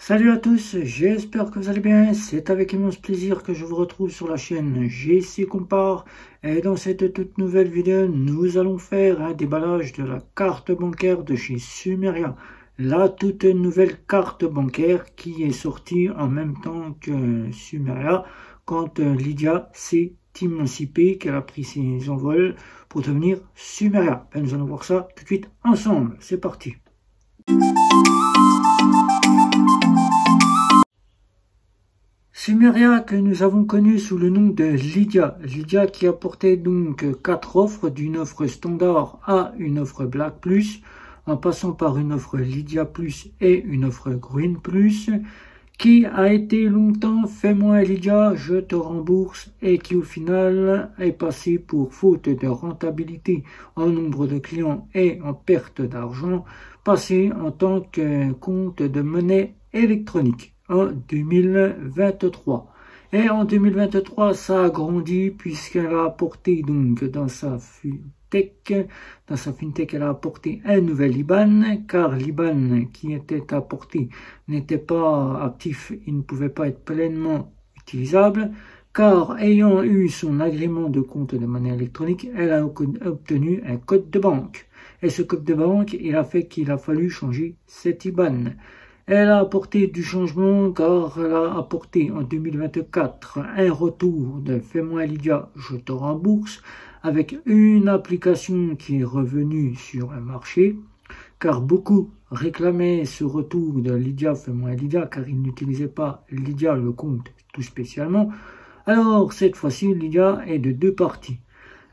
Salut à tous, j'espère que vous allez bien. C'est avec immense plaisir que je vous retrouve sur la chaîne GC Compare. Et dans cette toute nouvelle vidéo, nous allons faire un déballage de la carte bancaire de chez Sumeria. La toute nouvelle carte bancaire qui est sortie en même temps que Sumeria quand Lydia s'est émancipée, qu'elle a pris ses envols pour devenir Sumeria. Nous allons voir ça tout de suite ensemble. C'est parti. Sumeria que nous avons connu sous le nom de Lydia. Lydia qui apportait donc 4 offres, d'une offre standard à une offre Black Plus, en passant par une offre Lydia Plus et une offre Green Plus, qui a été longtemps fais-moi Lydia, je te rembourse, et qui au final est passé pour faute de rentabilité en nombre de clients et en perte d'argent, passé en tant que compte de monnaie électronique en 2023. Et en 2023, ça a grandi puisqu'elle a apporté donc dans sa fintech, elle a apporté un nouvel IBAN, car l'IBAN qui était apporté n'était pas actif, il ne pouvait pas être pleinement utilisable, car ayant eu son agrément de compte de monnaie électronique, elle a obtenu un code de banque. Et ce code de banque, il a fait qu'il a fallu changer cet IBAN. Elle a apporté du changement car elle a apporté en 2024 un retour de Fais-moi Lydia, je te rembourse, avec une application qui est revenue sur un marché, car beaucoup réclamaient ce retour de Lydia, Fais-moi Lydia, car ils n'utilisaient pas Lydia le compte tout spécialement. Alors cette fois-ci, Lydia est de deux parties.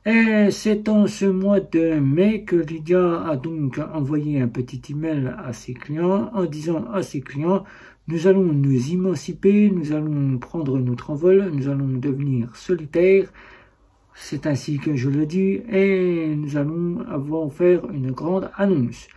Et c'est en ce mois de mai que Lydia a donc envoyé un petit email à ses clients en disant à ses clients: nous allons nous émanciper, nous allons prendre notre envol, nous allons devenir solitaires, c'est ainsi que je le dis, et nous allons faire une grande annonce.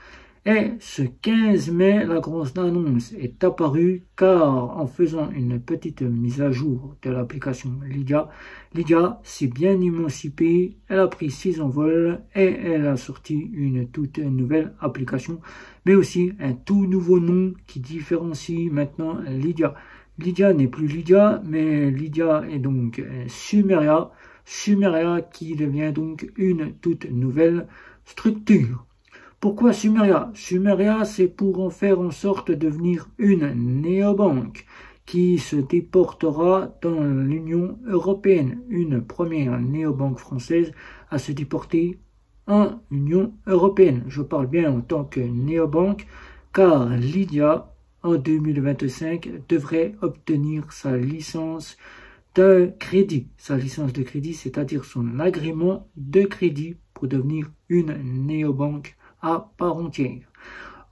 Et ce 15 mai, la grande annonce est apparue car en faisant une petite mise à jour de l'application Lydia, Lydia s'est bien émancipée, elle a pris ses envols et elle a sorti une toute nouvelle application, mais aussi un tout nouveau nom qui différencie maintenant Lydia. Lydia n'est plus Lydia, mais Lydia est donc Sumeria, Sumeria qui devient donc une toute nouvelle structure. Pourquoi Sumeria? Sumeria, c'est pour en faire en sorte de devenir une néobanque qui se déportera dans l'Union européenne. Une première néobanque française à se déporter en Union européenne. Je parle bien en tant que néobanque, car Lydia, en 2025, devrait obtenir sa licence de crédit. Sa licence de crédit, c'est-à-dire son agrément de crédit pour devenir une néobanque à part entière.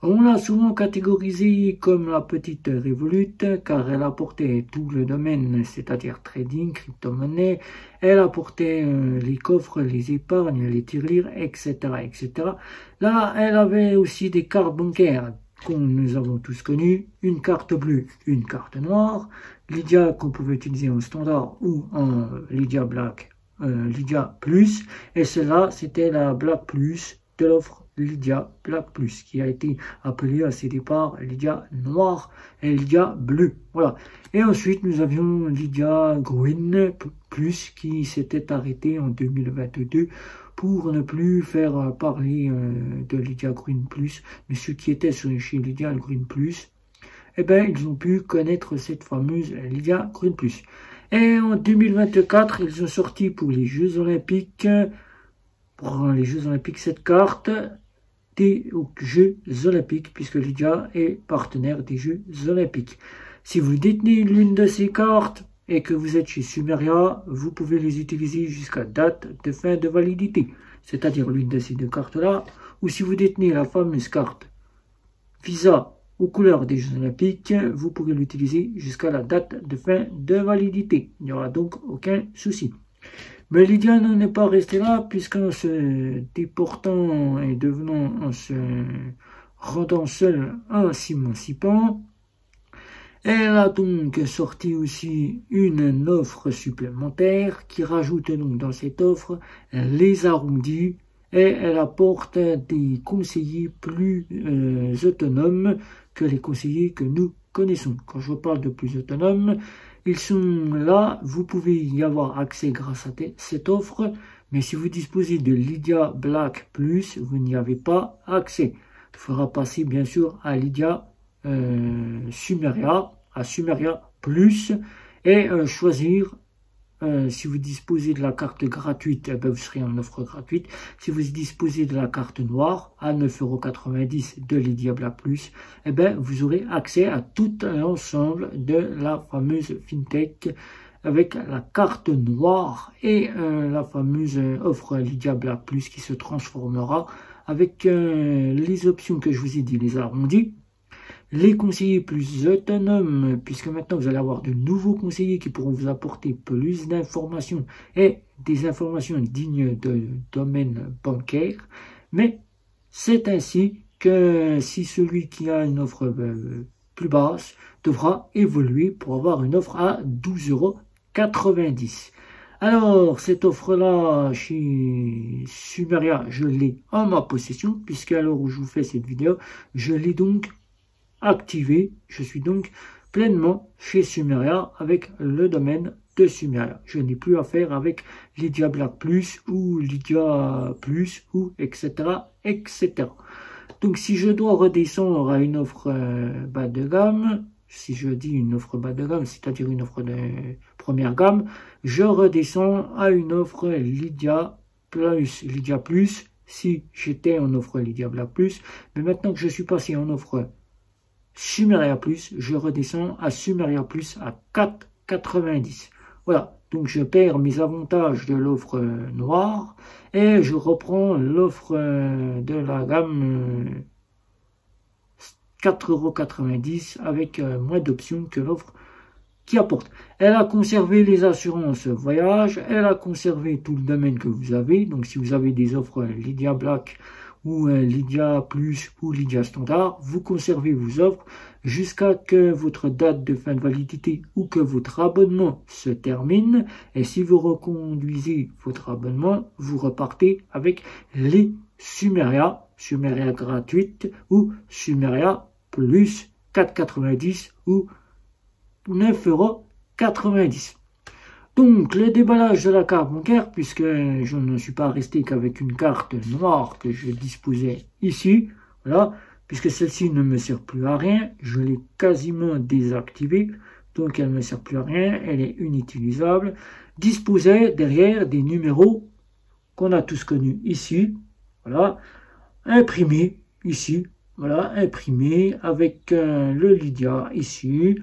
On l'a souvent catégorisée comme la petite Revolut car elle apportait tout le domaine, c'est-à-dire trading, crypto-monnaie, elle apportait les coffres, les épargnes, les tirelires, etc., etc. Là, elle avait aussi des cartes bancaires nous avons tous connues, une carte bleue, une carte noire, Lydia qu'on pouvait utiliser en standard ou en Lydia Black, Lydia Plus, et celle-là, c'était la Black Plus de l'offre Lydia Black Plus, qui a été appelée à ses départs Lydia Noire et Lydia Bleu. Voilà. Et ensuite, nous avions Lydia Green Plus, qui s'était arrêtée en 2022 pour ne plus faire parler de Lydia Green Plus. Mais ceux qui étaient chez Lydia Green Plus, eh bien, ils ont pu connaître cette fameuse Lydia Green Plus. Et en 2024, ils ont sorti pour les Jeux Olympiques, cette carte des Jeux Olympiques, puisque Lydia est partenaire des Jeux Olympiques. Si vous détenez l'une de ces cartes et que vous êtes chez Sumeria, vous pouvez les utiliser jusqu'à date de fin de validité, c'est-à-dire l'une de ces deux cartes-là, ou si vous détenez la fameuse carte Visa aux couleurs des Jeux Olympiques, vous pouvez l'utiliser jusqu'à la date de fin de validité. Il n'y aura donc aucun souci. Mais Lydia n'en est pas restée là, puisqu'en se déportant et en se rendant seule, en s'émancipant, elle a donc sorti aussi une offre supplémentaire qui rajoute donc dans cette offre les arrondis, et elle apporte des conseillers plus autonomes que les conseillers que nous connaissons. Quand je parle de plus autonomes, ils sont là, vous pouvez y avoir accès grâce à cette offre, mais si vous disposez de Lydia Black Plus, vous n'y avez pas accès. Il faudra passer bien sûr à Lydia Sumeria, à Sumeria Plus, et choisir. Si vous disposez de la carte gratuite, eh ben, vous serez en offre gratuite. Si vous disposez de la carte noire à 9,90 € de Lydia Black Plus, eh ben, vous aurez accès à tout l'ensemble de la fameuse FinTech avec la carte noire et la fameuse offre Lydia Black Plus qui se transformera avec les options que je vous ai dit, les arrondis. Les conseillers plus autonomes, puisque maintenant vous allez avoir de nouveaux conseillers qui pourront vous apporter plus d'informations et des informations dignes de domaine bancaire. Mais c'est ainsi que si celui qui a une offre plus basse devra évoluer pour avoir une offre à 12,90 €. Alors, cette offre-là, chez Sumeria, je l'ai en ma possession, puisque à l'heure où je vous fais cette vidéo, je l'ai donc activé. Je suis donc pleinement chez Sumeria avec le domaine de Sumeria. Je n'ai plus à faire avec Lydia Black Plus ou Lydia Plus ou etc. etc. Donc si je dois redescendre à une offre bas de gamme, si je dis une offre bas de gamme, c'est-à-dire une offre de première gamme, je redescends à une offre Lydia Plus, si j'étais en offre Lydia Black Plus. Mais maintenant que je suis passé en offre Sumeria Plus, je redescends à Sumeria Plus à 4,90 €. Voilà, donc je perds mes avantages de l'offre noire et je reprends l'offre de la gamme 4,90 € avec moins d'options que l'offre qui apporte. Elle a conservé les assurances voyage, elle a conservé tout le domaine que vous avez. Donc si vous avez des offres Lydia Black ou Lydia Plus ou Lydia Standard, vous conservez vos offres jusqu'à que votre date de fin de validité ou que votre abonnement se termine. Et si vous reconduisez votre abonnement, vous repartez avec les Sumeria gratuite ou Sumeria Plus 4,90 € ou 9,90 €. Donc, le déballage de la carte bancaire, puisque je ne suis pas resté qu'avec une carte noire que je disposais ici, voilà, puisque celle-ci ne me sert plus à rien, je l'ai quasiment désactivée, donc elle ne me sert plus à rien, elle est inutilisable, disposait derrière des numéros qu'on a tous connus ici, voilà, imprimés ici, voilà, imprimés avec le Lydia ici.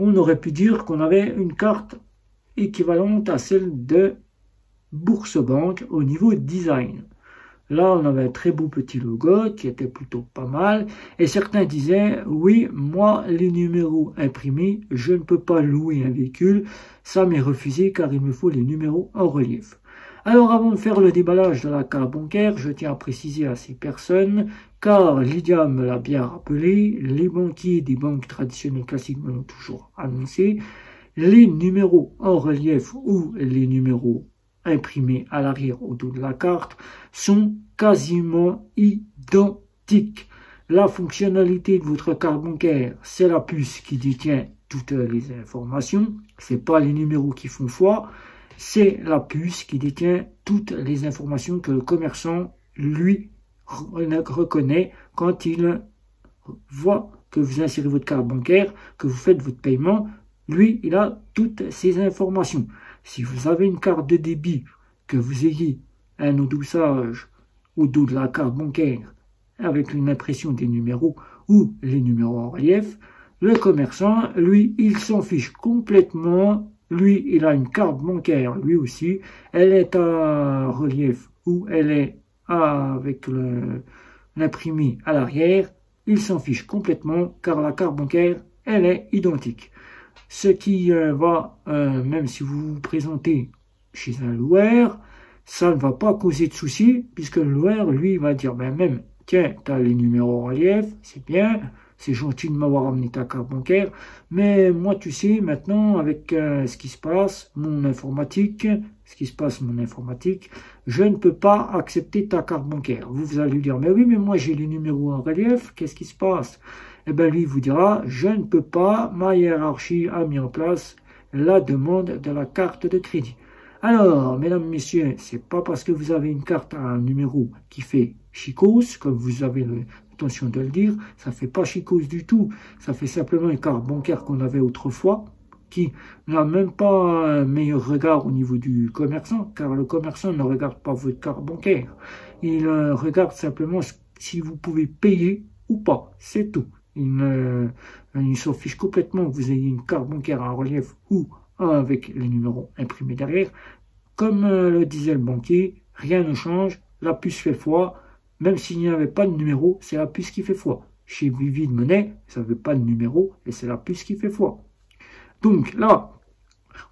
On aurait pu dire qu'on avait une carte équivalente à celle de Bourse-Banque au niveau design. Là, on avait un très beau petit logo qui était plutôt pas mal. Et certains disaient, oui, moi, les numéros imprimés, je ne peux pas louer un véhicule. Ça m'est refusé car il me faut les numéros en relief. Alors, avant de faire le déballage de la carte bancaire, je tiens à préciser à ces personnes, car Lydia me l'a bien rappelé, les banquiers des banques traditionnelles classiques me l'ont toujours annoncé, les numéros en relief ou les numéros imprimés à l'arrière au dos de la carte sont quasiment identiques. La fonctionnalité de votre carte bancaire, c'est la puce qui détient toutes les informations. C'est pas les numéros qui font foi, c'est la puce qui détient toutes les informations que le commerçant, lui, reconnaît quand il voit que vous insérez votre carte bancaire, que vous faites votre paiement. Lui, il a toutes ces informations. Si vous avez une carte de débit, que vous ayez un adossage au dos de la carte bancaire avec une impression des numéros ou les numéros en relief, le commerçant, lui, il s'en fiche complètement. Lui, il a une carte bancaire, lui aussi. Elle est en relief ou elle est avec l'imprimé à l'arrière. Il s'en fiche complètement car la carte bancaire, elle est identique. Ce qui va, même si vous vous présentez chez un loueur, ça ne va pas causer de soucis, puisque le loueur, lui, va dire, ben même, tiens, tu as les numéros en relief, c'est bien, c'est gentil de m'avoir amené ta carte bancaire, mais moi, tu sais, maintenant, avec ce qui se passe, mon informatique, je ne peux pas accepter ta carte bancaire. Vous allez lui dire, mais oui, mais moi, j'ai les numéros en relief, qu'est-ce qui se passe? et bien lui vous dira, je ne peux pas, ma hiérarchie a mis en place la demande de la carte de crédit. Alors, mesdames, messieurs, c'est pas parce que vous avez une carte à un numéro qui fait chicose, comme vous avez l'intention de le dire, ça fait pas chicose du tout, ça fait simplement une carte bancaire qu'on avait autrefois, qui n'a même pas un meilleur regard au niveau du commerçant, car le commerçant ne regarde pas votre carte bancaire. Il regarde simplement si vous pouvez payer ou pas, c'est tout. Il s'en fiche complètement que vous ayez une carte bancaire en relief ou avec les numéros imprimés derrière. Comme le disait le banquier, rien ne change, la puce fait foi, même s'il n'y avait pas de numéro, c'est la puce qui fait foi. Chez Vivid Money, ça n'avait pas de numéro et c'est la puce qui fait foi. Donc là,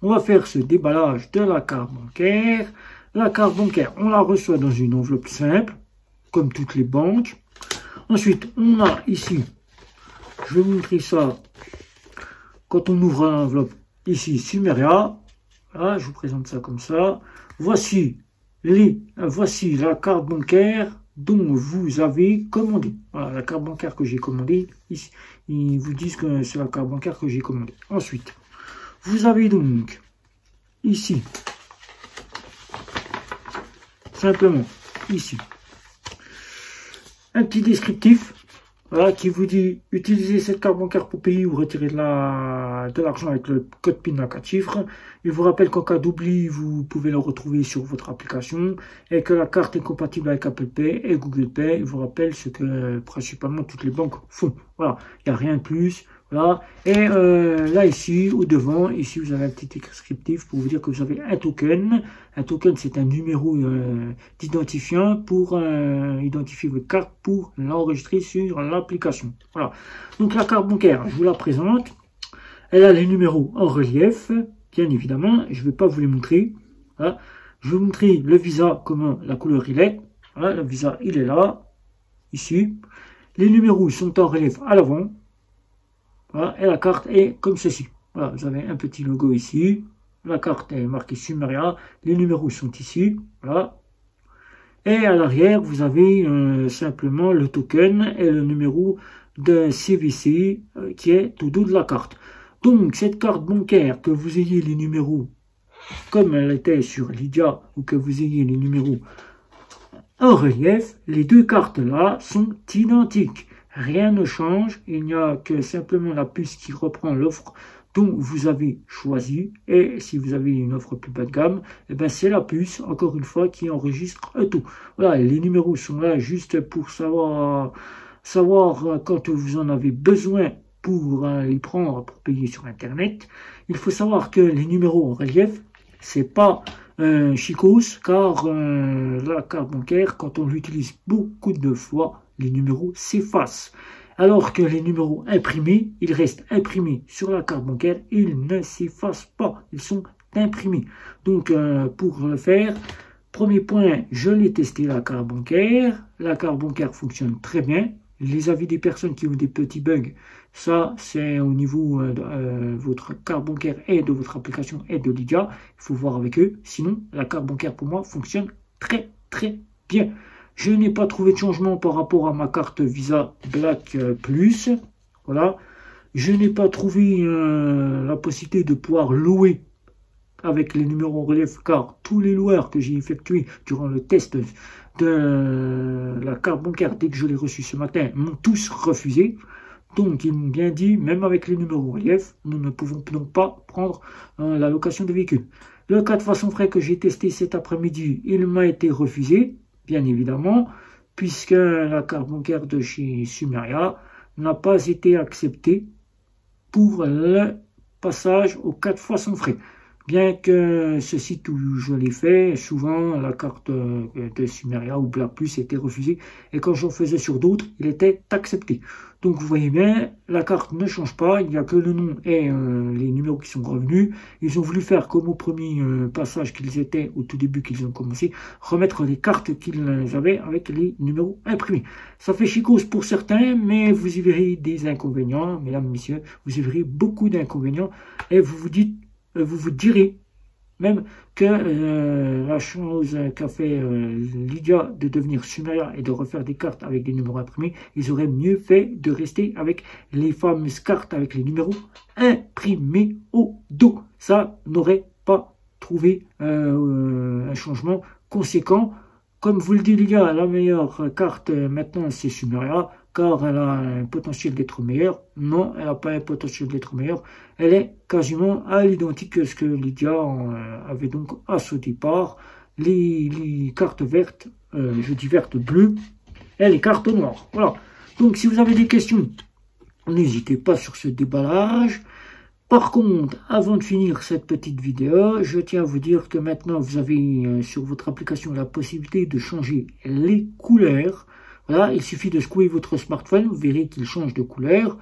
on va faire ce déballage de la carte bancaire. La carte bancaire, on la reçoit dans une enveloppe simple, comme toutes les banques. Ensuite, on a ici, je vais vous montrer ça, quand on ouvre l'enveloppe, ici, Sumeria. Voilà, je vous présente ça comme ça. Voici la carte bancaire dont vous avez commandé. Voilà, la carte bancaire que j'ai commandée. Ici, ils vous disent que c'est la carte bancaire que j'ai commandée. Ensuite, vous avez donc ici, simplement ici, un petit descriptif. Voilà, qui vous dit utilisez cette carte bancaire pour payer ou retirer de l'argent avec le code PIN à 4 chiffres. Il vous rappelle qu'en cas d'oubli, vous pouvez le retrouver sur votre application et que la carte est compatible avec Apple Pay et Google Pay. Il vous rappelle ce que principalement toutes les banques font. Voilà, il n'y a rien de plus. Voilà. Et là, ici, au devant, ici, vous avez un petit descriptif pour vous dire que vous avez un token. Un token, c'est un numéro d'identifiant pour identifier votre carte pour l'enregistrer sur l'application. Voilà. Donc, la carte bancaire, je vous la présente. Elle a les numéros en relief, bien évidemment. Je ne vais pas vous les montrer. Voilà. Je vais vous montrer le visa, comment la couleur il est. Voilà, le visa, il est là, ici. Les numéros sont en relief à l'avant. Voilà, et la carte est comme ceci. Voilà, vous avez un petit logo ici. La carte est marquée Sumeria. Les numéros sont ici. Voilà. Et à l'arrière, vous avez simplement le token et le numéro de CVC qui est au dos de la carte. Donc, cette carte bancaire, que vous ayez les numéros comme elle était sur Lydia ou que vous ayez les numéros en relief, les deux cartes-là sont identiques. Rien ne change, il n'y a que simplement la puce qui reprend l'offre dont vous avez choisi. Et si vous avez une offre plus bas de gamme, eh ben c'est la puce, encore une fois, qui enregistre tout. Voilà, les numéros sont là juste pour savoir quand vous en avez besoin pour les prendre, pour payer sur Internet. Il faut savoir que les numéros en relief, c'est pas chicos, car la carte bancaire, quand on l'utilise beaucoup de fois, les numéros s'effacent. Alors que les numéros imprimés, ils restent imprimés sur la carte bancaire, ils ne s'effacent pas, ils sont imprimés. Donc pour le faire, premier point, je l'ai testé la carte bancaire fonctionne très bien. Les avis des personnes qui ont des petits bugs, ça c'est au niveau de votre carte bancaire et de votre application et de Lydia, il faut voir avec eux. Sinon, la carte bancaire pour moi fonctionne très très bien. Je n'ai pas trouvé de changement par rapport à ma carte Visa Black Plus. Voilà. Je n'ai pas trouvé la possibilité de pouvoir louer avec les numéros en relief, car tous les loueurs que j'ai effectués durant le test de la carte bancaire, dès que je l'ai reçu ce matin, m'ont tous refusé. Donc, ils m'ont bien dit, même avec les numéros en relief, nous ne pouvons donc pas prendre la location de véhicule. Le cas de façon frais que j'ai testé cet après-midi, il m'a été refusé. Bien évidemment, puisque la carte bancaire de chez Sumeria n'a pas été acceptée pour le passage aux 4 fois sans frais. Bien que ce site où je l'ai fait, souvent la carte de Sumeria ou Black Plus était refusée, et quand j'en faisais sur d'autres, il était accepté. Donc vous voyez bien, la carte ne change pas, il n'y a que le nom et les numéros qui sont revenus. Ils ont voulu faire comme au premier passage qu'ils étaient, au tout début qu'ils ont commencé, remettre les cartes qu'ils avaient avec les numéros imprimés. Ça fait chicose pour certains, mais vous y verrez des inconvénients, mesdames, messieurs, vous y verrez beaucoup d'inconvénients, et vous vous direz, même que la chose qu'a fait Lydia de devenir Sumeria et de refaire des cartes avec des numéros imprimés, ils auraient mieux fait de rester avec les fameuses cartes avec les numéros imprimés au dos. Ça n'aurait pas trouvé un changement conséquent. Comme vous le dit Lydia, la meilleure carte maintenant c'est Sumeria, car elle a un potentiel d'être meilleure. Non, elle n'a pas un potentiel d'être meilleure. Elle est quasiment à l'identique que ce que Lydia avait donc à ce départ. Les cartes vertes, je dis vertes bleues, et les cartes noires. Voilà. Donc si vous avez des questions, n'hésitez pas sur ce déballage. Par contre, avant de finir cette petite vidéo, je tiens à vous dire que maintenant vous avez sur votre application la possibilité de changer les couleurs. Voilà, il suffit de secouer votre smartphone, vous verrez qu'il change de couleur.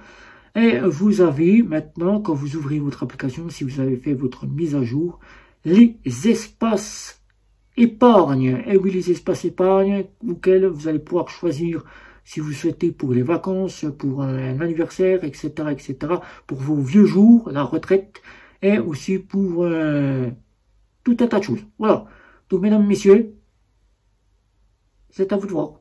Et vous avez maintenant, quand vous ouvrez votre application, si vous avez fait votre mise à jour, les espaces épargne. Et oui, les espaces épargne auxquels vous allez pouvoir choisir si vous souhaitez pour les vacances, pour un anniversaire, etc., etc., pour vos vieux jours, la retraite, et aussi pour tout un tas de choses. Voilà. Donc, mesdames, messieurs, c'est à vous de voir.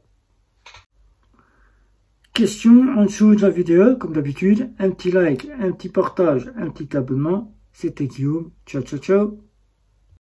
Question en dessous de la vidéo, comme d'habitude. Un petit like, un petit partage, un petit abonnement. C'était Guillaume. Ciao, ciao, ciao.